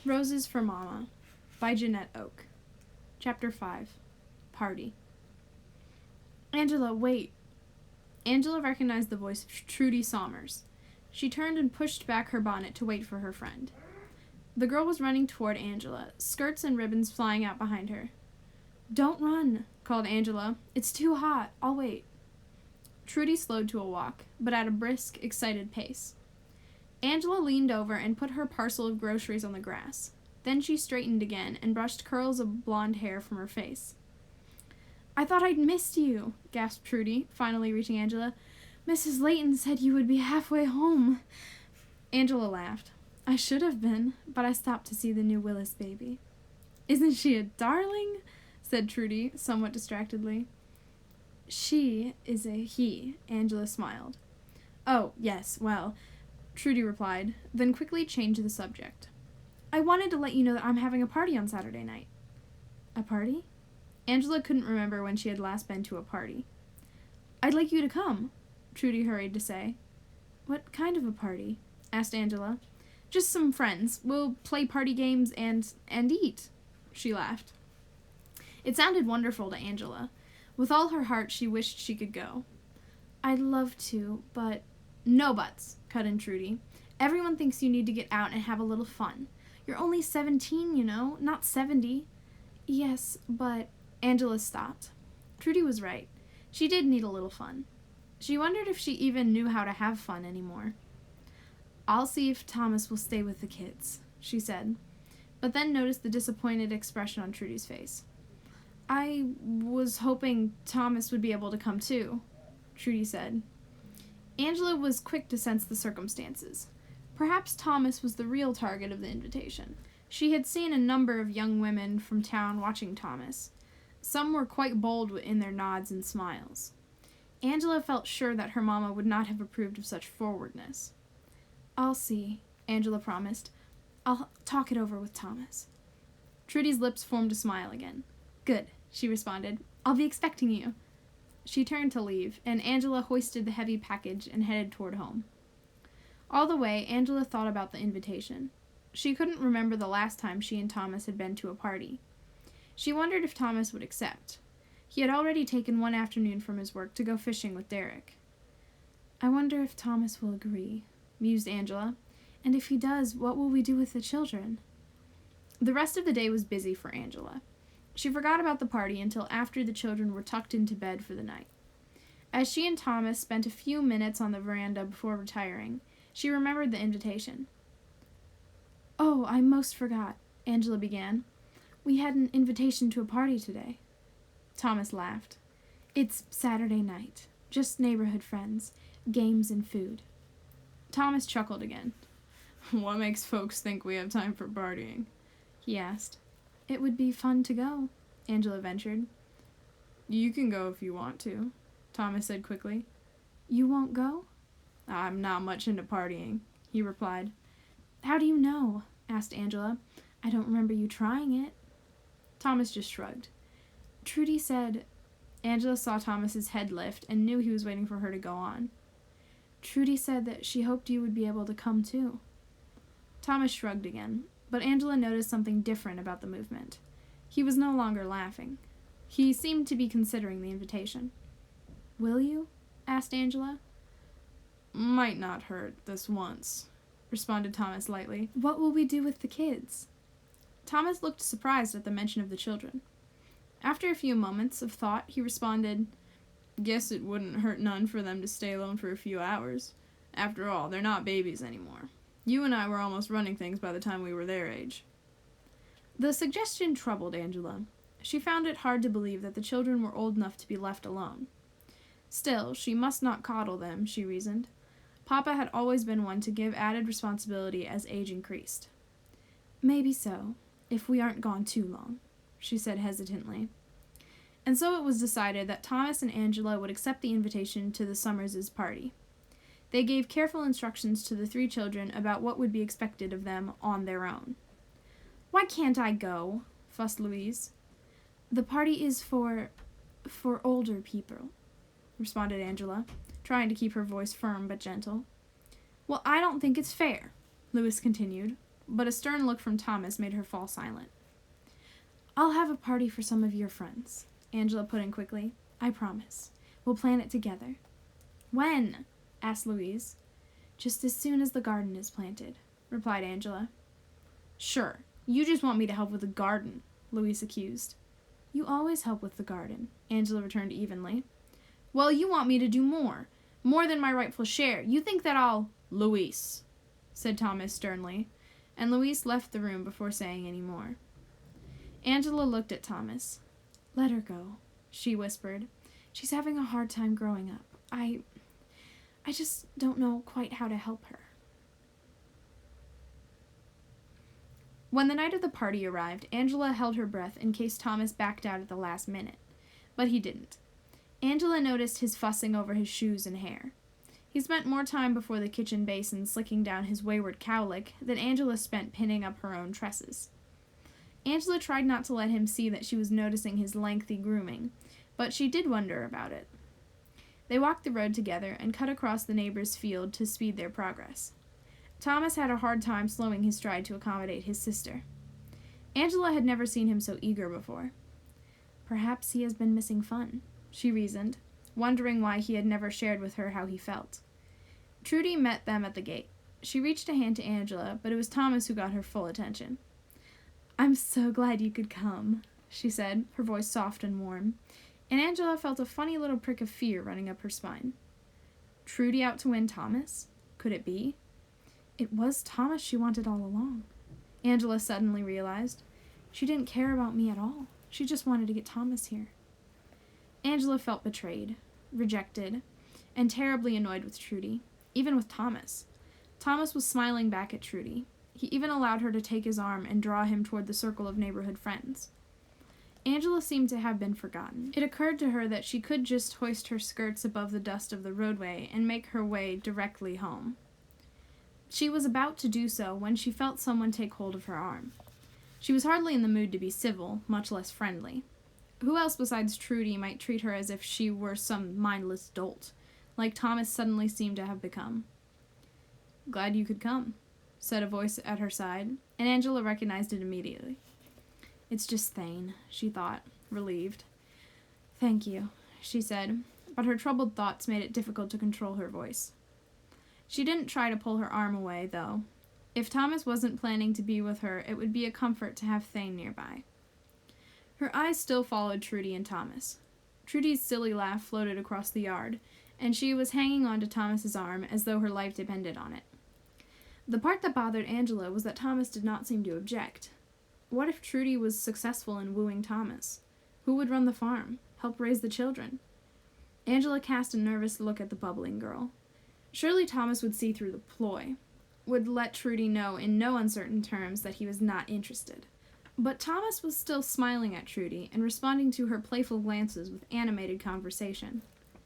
Roses for Mama by Janette Oak. Chapter 5. Party. Angela, wait. Angela recognized the voice of Trudy Somers. She turned and pushed back her bonnet to wait for her friend. The girl was running toward Angela, skirts and ribbons flying out behind her. "Don't run," called Angela. "It's too hot. I'll wait." Trudy slowed to a walk, but at a brisk, excited pace. Angela leaned over and put her parcel of groceries on the grass. Then she straightened again and brushed curls of blonde hair from her face. "I thought I'd missed you," gasped Trudy, finally reaching Angela. "Mrs. Layton said you would be halfway home." Angela laughed. "I should have been, but I stopped to see the new Willis baby." "Isn't she a darling?" said Trudy, somewhat distractedly. "She is a he," Angela smiled. "Oh, yes, well," Trudy replied, then quickly changed the subject. "I wanted to let you know that I'm having a party on Saturday night." "A party?" Angela couldn't remember when she had last been to a party. "I'd like you to come," Trudy hurried to say. "What kind of a party?" asked Angela. "Just some friends. We'll play party games and eat." She laughed. It sounded wonderful to Angela. With all her heart, she wished she could go. "I'd love to, but—" "No buts," cut in Trudy. "Everyone thinks you need to get out and have a little fun. You're only 17, you know, not 70. "Yes, but—" Angela stopped. Trudy was right. She did need a little fun. She wondered if she even knew how to have fun anymore. "I'll see if Thomas will stay with the kids," she said, but then noticed the disappointed expression on Trudy's face. "I was hoping Thomas would be able to come too," Trudy said. Angela was quick to sense the circumstances. Perhaps Thomas was the real target of the invitation. She had seen a number of young women from town watching Thomas. Some were quite bold in their nods and smiles. Angela felt sure that her mama would not have approved of such forwardness. "I'll see," Angela promised. "I'll talk it over with Thomas." Trudy's lips formed a smile again. "Good," she responded. "I'll be expecting you." She turned to leave, and Angela hoisted the heavy package and headed toward home. All the way, Angela thought about the invitation. She couldn't remember the last time she and Thomas had been to a party. She wondered if Thomas would accept. He had already taken one afternoon from his work to go fishing with Derek. "I wonder if Thomas will agree," mused Angela. "And if he does, what will we do with the children?" The rest of the day was busy for Angela. She forgot about the party until after the children were tucked into bed for the night. As she and Thomas spent a few minutes on the veranda before retiring, she remembered the invitation. "Oh, I most forgot," Angela began. "We had an invitation to a party today." Thomas laughed. "It's Saturday night. Just neighborhood friends, games and food." Thomas chuckled again. "What makes folks think we have time for partying?" he asked. "It would be fun to go," Angela ventured. "You can go if you want to," Thomas said quickly. "You won't go?" "I'm not much into partying," he replied. "How do you know?" asked Angela. "I don't remember you trying it." Thomas just shrugged. "Trudy said—" Angela saw Thomas's head lift and knew he was waiting for her to go on. "Trudy said that she hoped you would be able to come too." Thomas shrugged again, but Angela noticed something different about the movement. He was no longer laughing. He seemed to be considering the invitation. "Will you?" asked Angela. "Might not hurt this once," responded Thomas lightly. "What will we do with the kids?" Thomas looked surprised at the mention of the children. After a few moments of thought, he responded, "Guess it wouldn't hurt none for them to stay alone for a few hours. After all, they're not babies anymore. You and I were almost running things by the time we were their age." The suggestion troubled Angela. She found it hard to believe that the children were old enough to be left alone. Still, she must not coddle them, she reasoned. Papa had always been one to give added responsibility as age increased. "Maybe so, if we aren't gone too long," she said hesitantly. And so it was decided that Thomas and Angela would accept the invitation to the Summers' party. They gave careful instructions to the 3 children about what would be expected of them on their own. "Why can't I go?" fussed Louise. "The party is for older people," responded Angela, trying to keep her voice firm but gentle. "Well, I don't think it's fair," Louise continued. but a stern look from Thomas made her fall silent. "I'll have a party for some of your friends," Angela put in quickly. "I promise. We'll plan it together." "When?" asked Louise. "Just as soon as the garden is planted," replied Angela. "Sure. You just want me to help with the garden," Louise accused. "You always help with the garden," Angela returned evenly. "Well, you want me to do more. More than my rightful share. You think that I'll—" "Louise," said Thomas sternly, and Louise left the room before saying any more. Angela looked at Thomas. "Let her go," she whispered. "She's having a hard time growing up. I just don't know quite how to help her." When the night of the party arrived, Angela held her breath in case Thomas backed out at the last minute. But he didn't. Angela noticed his fussing over his shoes and hair. He spent more time before the kitchen basin slicking down his wayward cowlick than Angela spent pinning up her own tresses. Angela tried not to let him see that she was noticing his lengthy grooming, but she did wonder about it. They walked the road together and cut across the neighbor's field to speed their progress. Thomas had a hard time slowing his stride to accommodate his sister. Angela had never seen him so eager before. Perhaps he has been missing fun, she reasoned, wondering why he had never shared with her how he felt. Trudy met them at the gate. She reached a hand to Angela, but it was Thomas who got her full attention. "I'm so glad you could come," she said, her voice soft and warm, and Angela felt a funny little prick of fear running up her spine. Trudy out to win Thomas? Could it be? It was Thomas she wanted all along. Angela suddenly realized. She didn't care about me at all. She just wanted to get Thomas here. Angela felt betrayed, rejected, and terribly annoyed with Trudy, even with Thomas. Thomas was smiling back at Trudy. He even allowed her to take his arm and draw him toward the circle of neighborhood friends. Angela seemed to have been forgotten. It occurred to her that she could just hoist her skirts above the dust of the roadway and make her way directly home. She was about to do so when she felt someone take hold of her arm. She was hardly in the mood to be civil, much less friendly. Who else besides Trudy might treat her as if she were some mindless dolt, like Thomas suddenly seemed to have become? "Glad you could come," said a voice at her side, and Angela recognized it immediately. "It's just Thane," she thought, relieved. "Thank you," she said, but her troubled thoughts made it difficult to control her voice. She didn't try to pull her arm away, though. If Thomas wasn't planning to be with her, it would be a comfort to have Thane nearby. Her eyes still followed Trudy and Thomas. Trudy's silly laugh floated across the yard, and she was hanging on to Thomas's arm as though her life depended on it. The part that bothered Angela was that Thomas did not seem to object. What if Trudy was successful in wooing Thomas? Who would run the farm, help raise the children? Angela cast a nervous look at the bubbling girl. Surely Thomas would see through the ploy, would let Trudy know in no uncertain terms that he was not interested. But Thomas was still smiling at Trudy and responding to her playful glances with animated conversation.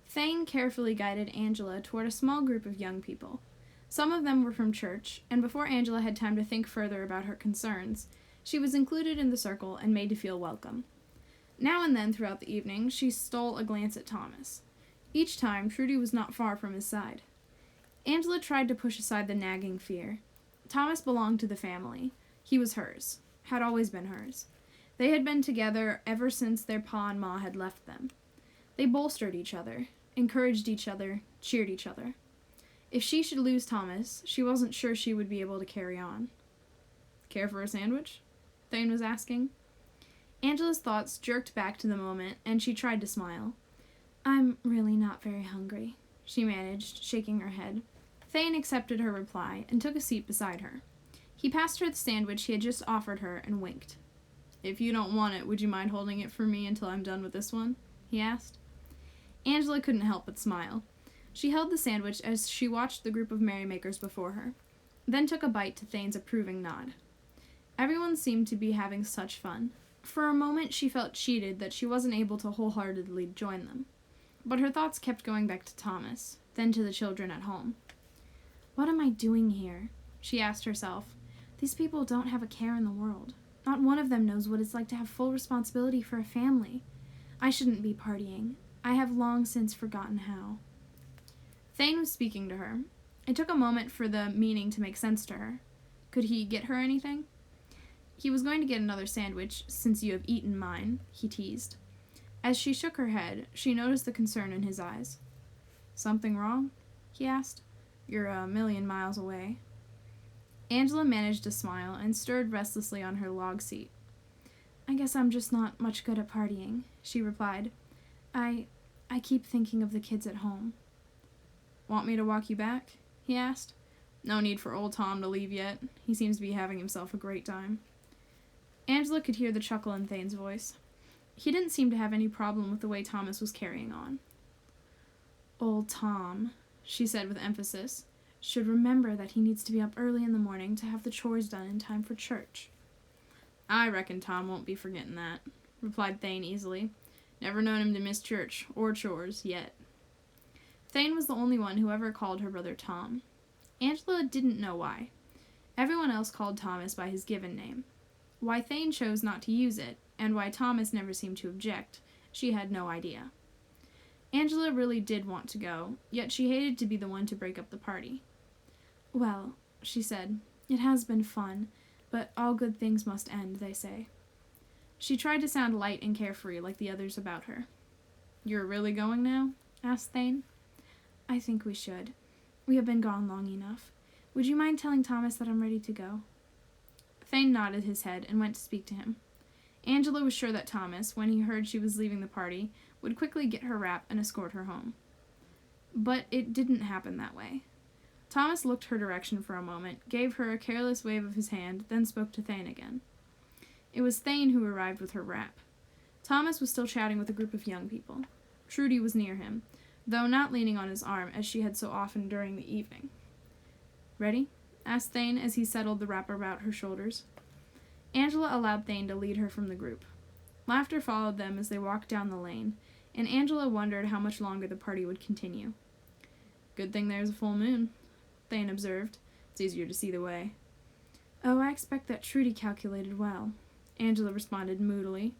Thane carefully guided Angela toward a small group of young people. Some of them were from church, and before Angela had time to think further about her concerns, she was included in the circle and made to feel welcome. Now and then throughout the evening, she stole a glance at Thomas. Each time, Trudy was not far from his side. Angela tried to push aside the nagging fear. Thomas belonged to the family. He was hers, had always been hers. They had been together ever since their pa and ma had left them. They bolstered each other, encouraged each other, cheered each other. If she should lose Thomas, she wasn't sure she would be able to carry on. "Care for a sandwich?" Thane was asking. Angela's thoughts jerked back to the moment, and she tried to smile. "I'm really not very hungry," she managed, shaking her head. Thane accepted her reply and took a seat beside her. He passed her the sandwich he had just offered her and winked. "If you don't want it, would you mind holding it for me until I'm done with this one?" he asked. Angela couldn't help but smile. She held the sandwich as she watched the group of merrymakers before her, then took a bite to Thane's approving nod. Everyone seemed to be having such fun. For a moment she felt cheated that she wasn't able to wholeheartedly join them. But her thoughts kept going back to Thomas, then to the children at home. "What am I doing here?" she asked herself. "These people don't have a care in the world. Not one of them knows what it's like to have full responsibility for a family. I shouldn't be partying. I have long since forgotten how." Thane was speaking to her. It took a moment for the meaning to make sense to her. Could he get her anything? He was going to get another sandwich, since you have eaten mine, he teased. As she shook her head, she noticed the concern in his eyes. Something wrong? He asked. You're a million miles away. Angela managed to smile and stirred restlessly on her log seat. I guess I'm just not much good at partying, she replied. I keep thinking of the kids at home. Want me to walk you back? He asked. No need for old Tom to leave yet. He seems to be having himself a great time. Angela could hear the chuckle in Thane's voice. He didn't seem to have any problem with the way Thomas was carrying on. Old Tom, she said with emphasis, should remember that he needs to be up early in the morning to have the chores done in time for church. I reckon Tom won't be forgetting that, replied Thane easily. Never known him to miss church or chores yet. Thane was the only one who ever called her brother Tom. Angela didn't know why. Everyone else called Thomas by his given name. Why Thane chose not to use it, and why Thomas never seemed to object, she had no idea. Angela really did want to go, yet she hated to be the one to break up the party. Well, she said, it has been fun, but all good things must end, they say. She tried to sound light and carefree like the others about her. You're really going now? Asked Thane. I think we should. We have been gone long enough. Would you mind telling Thomas that I'm ready to go? Thane nodded his head and went to speak to him. Angela was sure that Thomas, when he heard she was leaving the party, would quickly get her wrap and escort her home. But it didn't happen that way. Thomas looked her direction for a moment, gave her a careless wave of his hand, then spoke to Thane again. It was Thane who arrived with her wrap. Thomas was still chatting with a group of young people. Trudy was near him, though not leaning on his arm as she had so often during the evening. Ready? Asked Thane as he settled the wrap about her shoulders. Angela allowed Thane to lead her from the group. Laughter followed them as they walked down the lane, and Angela wondered how much longer the party would continue. Good thing there's a full moon, Thane observed. It's easier to see the way. Oh, I expect that Trudy calculated well, Angela responded moodily.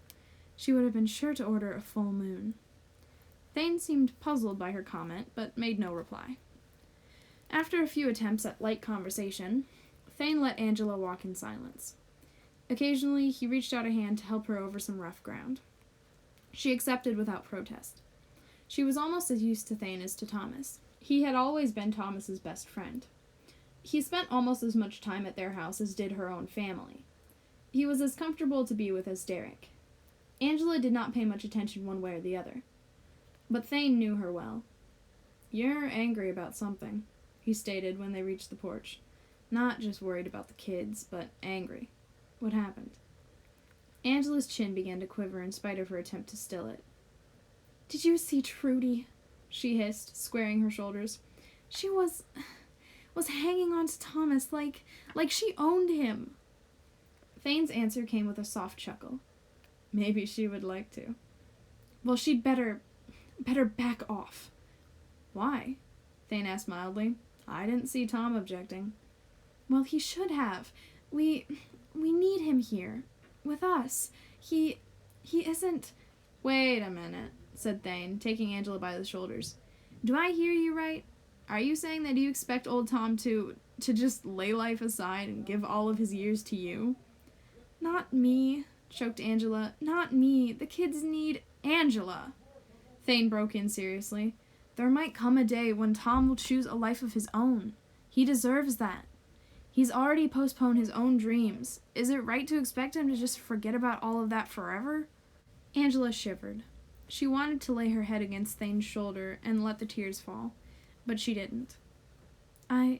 She would have been sure to order a full moon. Thane seemed puzzled by her comment, but made no reply. After a few attempts at light conversation, Thane let Angela walk in silence. Occasionally, he reached out a hand to help her over some rough ground. She accepted without protest. She was almost as used to Thane as to Thomas. He had always been Thomas's best friend. He spent almost as much time at their house as did her own family. He was as comfortable to be with as Derek. Angela did not pay much attention one way or the other. But Thane knew her well. You're angry about something, he stated when they reached the porch. Not just worried about the kids, but angry. What happened? Angela's chin began to quiver in spite of her attempt to still it. Did you see Trudy? She hissed, squaring her shoulders. She was hanging on to Thomas like she owned him. Thane's answer came with a soft chuckle. Maybe she would like to. Well, she'd better back off. Why? Thane asked mildly. I didn't see Tom objecting. Well, he should have. We need him here. With us. He isn't... Wait a minute, said Thane, taking Angela by the shoulders. Do I hear you right? Are you saying that you expect old Tom to just lay life aside and give all of his years to you? Not me, choked Angela. Not me. The kids need Angela. Thane broke in seriously. There might come a day when Tom will choose a life of his own. He deserves that. He's already postponed his own dreams. Is it right to expect him to just forget about all of that forever? Angela shivered. She wanted to lay her head against Thane's shoulder and let the tears fall, but she didn't. I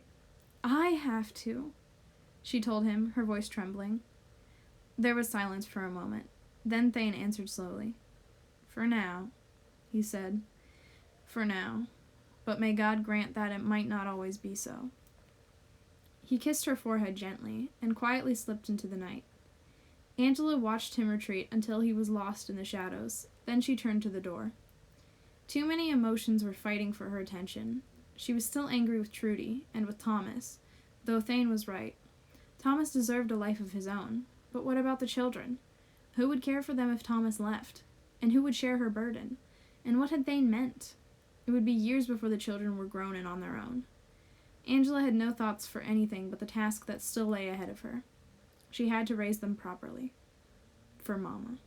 have to, she told him, her voice trembling. There was silence for a moment. Then Thane answered slowly. For now, he said. For now. But may God grant that it might not always be so. He kissed her forehead gently, and quietly slipped into the night. Angela watched him retreat until he was lost in the shadows. Then she turned to the door. Too many emotions were fighting for her attention. She was still angry with Trudy, and with Thomas, though Thane was right. Thomas deserved a life of his own, but what about the children? Who would care for them if Thomas left? And who would share her burden? And what had Thane meant? It would be years before the children were grown and on their own. Angela had no thoughts for anything but the task that still lay ahead of her. She had to raise them properly. For Mama.